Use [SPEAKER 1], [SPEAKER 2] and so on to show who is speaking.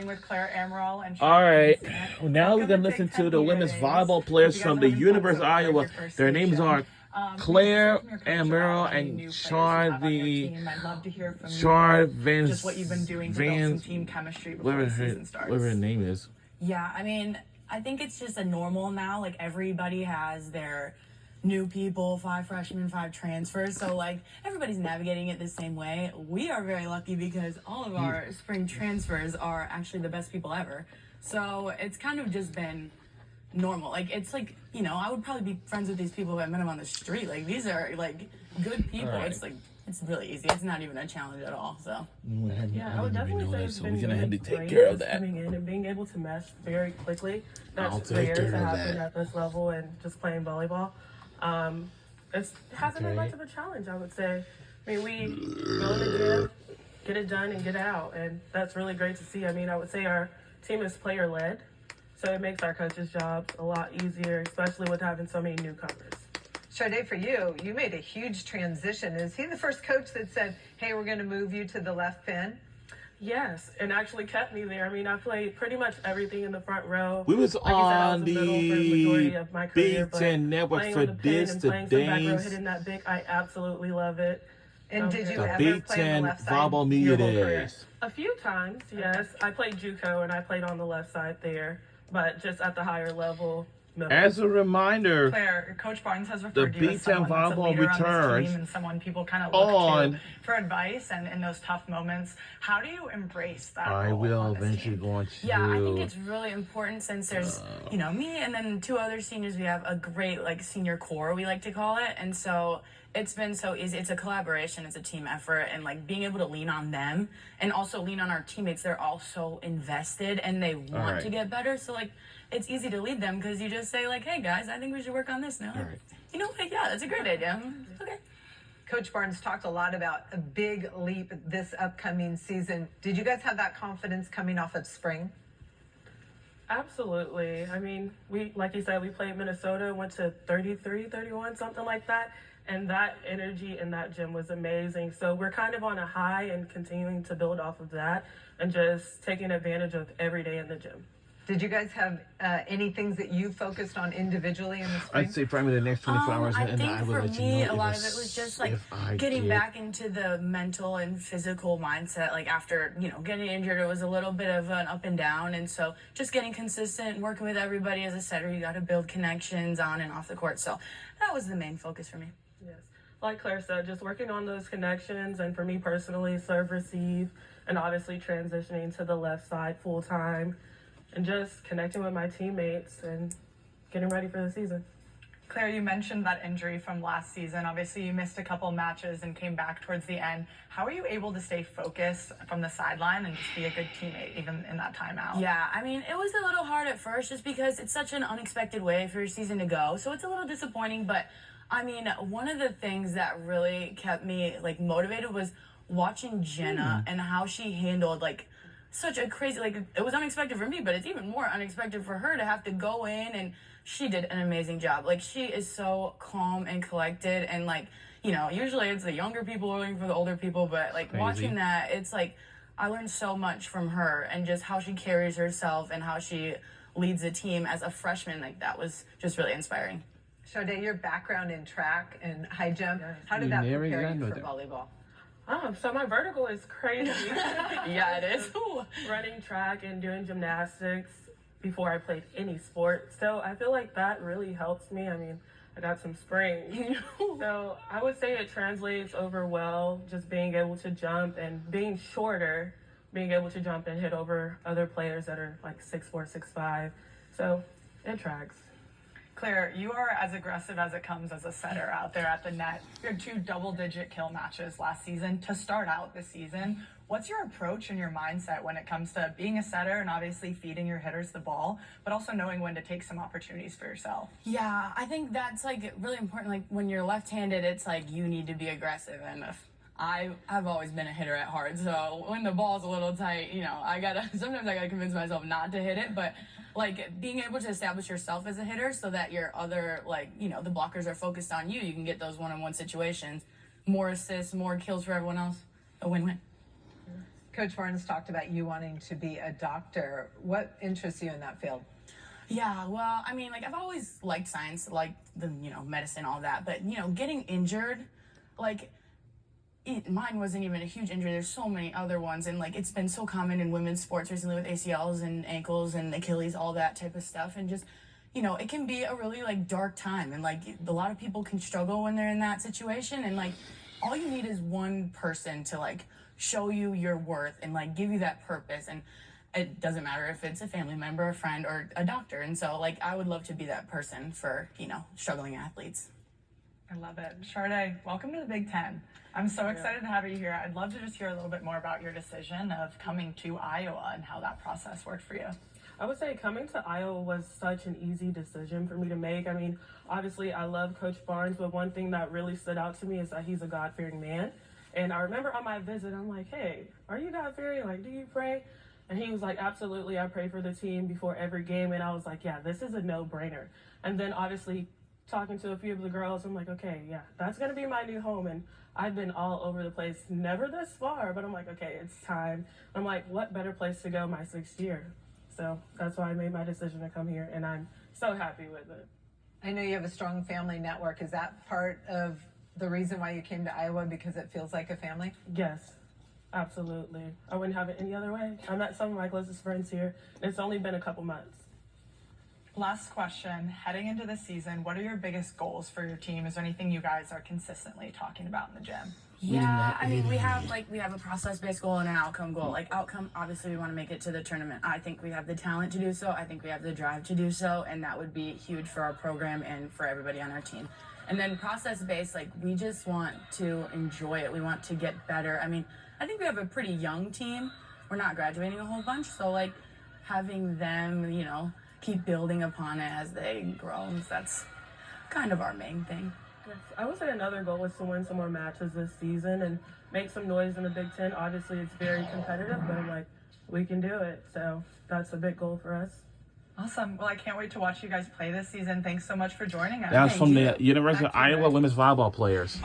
[SPEAKER 1] with Claire Amaral and
[SPEAKER 2] All right.
[SPEAKER 1] Vincent.
[SPEAKER 2] Now we're
[SPEAKER 1] Welcome
[SPEAKER 2] going to
[SPEAKER 1] to
[SPEAKER 2] listen
[SPEAKER 1] Big
[SPEAKER 2] to
[SPEAKER 1] Ten
[SPEAKER 2] the women's
[SPEAKER 1] Media
[SPEAKER 2] volleyball
[SPEAKER 1] Days.
[SPEAKER 2] players
[SPEAKER 1] If you guys
[SPEAKER 2] from
[SPEAKER 1] are
[SPEAKER 2] the
[SPEAKER 1] having
[SPEAKER 2] University of
[SPEAKER 1] fun, so
[SPEAKER 2] Iowa.
[SPEAKER 1] here's your first
[SPEAKER 2] Their names
[SPEAKER 1] station.
[SPEAKER 2] are
[SPEAKER 1] Claire
[SPEAKER 2] Claire
[SPEAKER 1] and
[SPEAKER 2] Amaral and Shard Van
[SPEAKER 1] just what you've been doing to build some team chemistry before the season starts.
[SPEAKER 2] Whatever her name is.
[SPEAKER 1] Yeah, I mean, I think it's just a normal now. Like, everybody has their new people, 5 freshmen, 5 transfers. So, like, everybody's navigating it the same way. We are very lucky because all of our spring transfers are actually the best people ever. So, it's kind of just been normal. Like, it's like, you know, I would probably be friends with these people if I met them on the street. Like, these are, like, good people.
[SPEAKER 2] Right.
[SPEAKER 1] It's, like, it's really easy. It's not even a challenge at all, so.
[SPEAKER 3] Yeah, I would definitely say it's been
[SPEAKER 2] we're gonna have to
[SPEAKER 3] really
[SPEAKER 2] take
[SPEAKER 3] great
[SPEAKER 2] care of
[SPEAKER 3] just
[SPEAKER 2] that.
[SPEAKER 3] coming in and being able to mesh very quickly.
[SPEAKER 2] I'll
[SPEAKER 3] That's
[SPEAKER 2] take
[SPEAKER 3] rare
[SPEAKER 2] care
[SPEAKER 3] to
[SPEAKER 2] of
[SPEAKER 3] happen
[SPEAKER 2] that.
[SPEAKER 3] at this level and just playing volleyball. It hasn't been much of a challenge, I would say. I mean, we go in the gym, get it done, and get out, and that's really great to see. I mean, I would say our team is player-led, so it makes our coaches' jobs a lot easier, especially with having so many newcomers.
[SPEAKER 4] Sade, for you, you made a huge transition. Is he the first coach that said, hey, we're going to move you to the left pin?
[SPEAKER 3] Yes, and actually kept me there. I mean, I played pretty much everything in the front row.
[SPEAKER 2] We was
[SPEAKER 3] Like you said, I
[SPEAKER 2] on
[SPEAKER 3] was in middle for the majority of my career,
[SPEAKER 2] Big
[SPEAKER 3] but
[SPEAKER 2] Ten Network
[SPEAKER 3] playing
[SPEAKER 2] for
[SPEAKER 3] on the pin
[SPEAKER 2] this
[SPEAKER 3] and playing some back row,
[SPEAKER 2] today's
[SPEAKER 3] hitting that big, I absolutely love it.
[SPEAKER 4] And did you
[SPEAKER 2] the
[SPEAKER 4] ever
[SPEAKER 2] Big
[SPEAKER 4] play on the
[SPEAKER 2] Ten
[SPEAKER 4] left side?
[SPEAKER 2] volleyball media
[SPEAKER 3] Your whole career?
[SPEAKER 2] days.
[SPEAKER 3] A few times, yes. I played JUCO and I played on the left side there, but just at the higher level. Middle.
[SPEAKER 2] As a reminder,
[SPEAKER 1] Claire, Coach Barnes has referred
[SPEAKER 2] The
[SPEAKER 1] to you
[SPEAKER 2] Big
[SPEAKER 1] as someone
[SPEAKER 2] Ten
[SPEAKER 1] that's a
[SPEAKER 2] volleyball
[SPEAKER 1] leader on this
[SPEAKER 2] returns
[SPEAKER 1] team and someone people kind of look
[SPEAKER 2] on-
[SPEAKER 1] to for advice and in those tough moments. How do you embrace that?
[SPEAKER 2] I
[SPEAKER 1] role
[SPEAKER 2] will
[SPEAKER 1] on this
[SPEAKER 2] eventually
[SPEAKER 1] team?
[SPEAKER 2] go on to.
[SPEAKER 1] Yeah, I think it's really important since there's, you know, me and then 2 other seniors. We have a great, like, senior core, we like to call it. And so it's been so easy. It's a collaboration. It's a team effort. And, like, being able to lean on them and also lean on our teammates. They're all so invested and they want to get better. So, like, it's easy to lead them because you just say, like, hey, guys, I think we should work on this now.
[SPEAKER 2] Right.
[SPEAKER 1] You know what? Yeah, that's a great idea. Okay.
[SPEAKER 4] Coach Barnes talked a lot about a big leap this upcoming season. Did you guys have that confidence coming off of spring?
[SPEAKER 3] Absolutely. I mean, we, like you said, we played Minnesota, went to 33, 31, something like that. And that energy in that gym was amazing. So we're kind of on a high and continuing to build off of that and just taking advantage of every day in the gym.
[SPEAKER 4] Did you guys have any things that you focused on individually in the spring?
[SPEAKER 2] I'd say probably the next 24 hours,
[SPEAKER 1] I
[SPEAKER 2] and
[SPEAKER 1] think
[SPEAKER 2] I will
[SPEAKER 1] for
[SPEAKER 2] let you
[SPEAKER 1] me,
[SPEAKER 2] know
[SPEAKER 1] a lot of it was just like getting back into the mental and physical mindset. Like after, you know, getting injured, it was a little bit of an up and down. And so just getting consistent, working with everybody as a setter, you got to build connections on and off the court. So that was the main focus for me.
[SPEAKER 3] Yes. Like Claire said, just working on those connections. And for me personally, serve, receive, and obviously transitioning to the left side full time. And just connecting with my teammates and getting ready for the season.
[SPEAKER 1] Claire, you mentioned that injury from last season. Obviously, you missed a couple matches and came back towards the end. How are you able to stay focused from the sideline and just be a good teammate even in that timeout? Yeah, I mean, it was a little hard at first just because it's such an unexpected way for your season to go. So it's a little disappointing, but I mean, one of the things that really kept me like motivated was watching Jenna and how she handled like such a crazy, like, it was unexpected for me, but it's even more unexpected for her to have to go in, and she did an amazing job. Like, she is so calm and collected, and, like, you know, usually it's the younger people looking for the older people, but, like, watching that, it's, like, I learned so much from her, and just how she carries herself and how she leads a team as a freshman. Like, that was just really inspiring.
[SPEAKER 4] Sade, your background in track and high jump, how did that prepare you for volleyball?
[SPEAKER 3] So my vertical is crazy.
[SPEAKER 1] Yeah, it is. Ooh.
[SPEAKER 3] Running track and doing gymnastics before I played any sport. So I feel like that really helps me. I mean, I got some springs. So I would say it translates over well, just being able to jump and being shorter, being able to jump and hit over other players that are like 6'4", 6'5". So it tracks.
[SPEAKER 1] Claire, you are as aggressive as it comes as a setter out there at the net. You had 2 double-digit kill matches last season to start out this season. What's your approach and your mindset when it comes to being a setter and obviously feeding your hitters the ball, but also knowing when to take some opportunities for yourself? Yeah, I think that's like really important. Like when you're left-handed, it's like you need to be aggressive, and I've always been a hitter at heart, so when the ball's a little tight, you know, sometimes I gotta convince myself not to hit it, but like being able to establish yourself as a hitter so that your other, like, you know, the blockers are focused on you, you can get those one-on-one situations, more assists, more kills for everyone else, a win-win.
[SPEAKER 4] Coach Barnes talked about you wanting to be a doctor. What interests you in that field?
[SPEAKER 5] Yeah, well, I mean, like, I've always liked science, like the, medicine, all that. But, getting injured, like, mine wasn't even a huge injury. There's so many other ones. And, like, it's been so common in women's sports recently with ACLs and ankles and Achilles, all that type of stuff. And just, it can be a really, like, dark time. And, like, a lot of people can struggle when they're in that situation. And, like, all you need is one person to, like, show you your worth and, like, give you that purpose. And it doesn't matter if it's a family member, a friend, or a doctor. And so, like, I would love to be that person for, struggling athletes.
[SPEAKER 1] I love it. Sade, welcome to the Big Ten. I'm so excited to have you here. I'd love to just hear a little bit more about your decision of coming to Iowa and how that process worked for you.
[SPEAKER 3] I would say coming to Iowa was such an easy decision for me to make. I mean, obviously, I love Coach Barnes, but one thing that really stood out to me is that he's a God-fearing man. And I remember on my visit, I'm like, hey, are you God-fearing? Like, do you pray? And he was like, absolutely, I pray for the team before every game. And I was like, yeah, this is a no-brainer. And then obviously talking to a few of the girls, I'm like, okay, yeah, that's going to be my new home. And I've been all over the place, never this far, but I'm like, okay, it's time. I'm like, what better place to go my 6th year? So that's why I made my decision to come here, and I'm so happy with it.
[SPEAKER 4] I know you have a strong family network. Is that part of the reason why you came to Iowa, because it feels like a family?
[SPEAKER 3] Yes, absolutely. I wouldn't have it any other way. I met some of my closest friends here, and it's only been a couple months.
[SPEAKER 1] Last question. Heading into the season, what are your biggest goals for your team? Is there anything you guys are consistently talking about in the gym?
[SPEAKER 5] Yeah, I mean, we have a process-based goal and an outcome goal. Like, outcome, obviously, we want to make it to the tournament. I think we have the talent to do so. I think we have the drive to do so, and that would be huge for our program and for everybody on our team. And then process-based, like, we just want to enjoy it. We want to get better. I mean, I think we have a pretty young team. We're not graduating a whole bunch, so, like, having them, keep building upon it as they grow, that's kind of our main thing.
[SPEAKER 3] I would say another goal is to win some more matches this season and make some noise in the Big Ten. Obviously, it's very competitive, but I'm like, we can do it. So that's a big goal for us.
[SPEAKER 1] Awesome. Well, I can't wait to watch you guys play this season. Thanks so much for joining us.
[SPEAKER 2] That was from the University of Iowa women's volleyball players.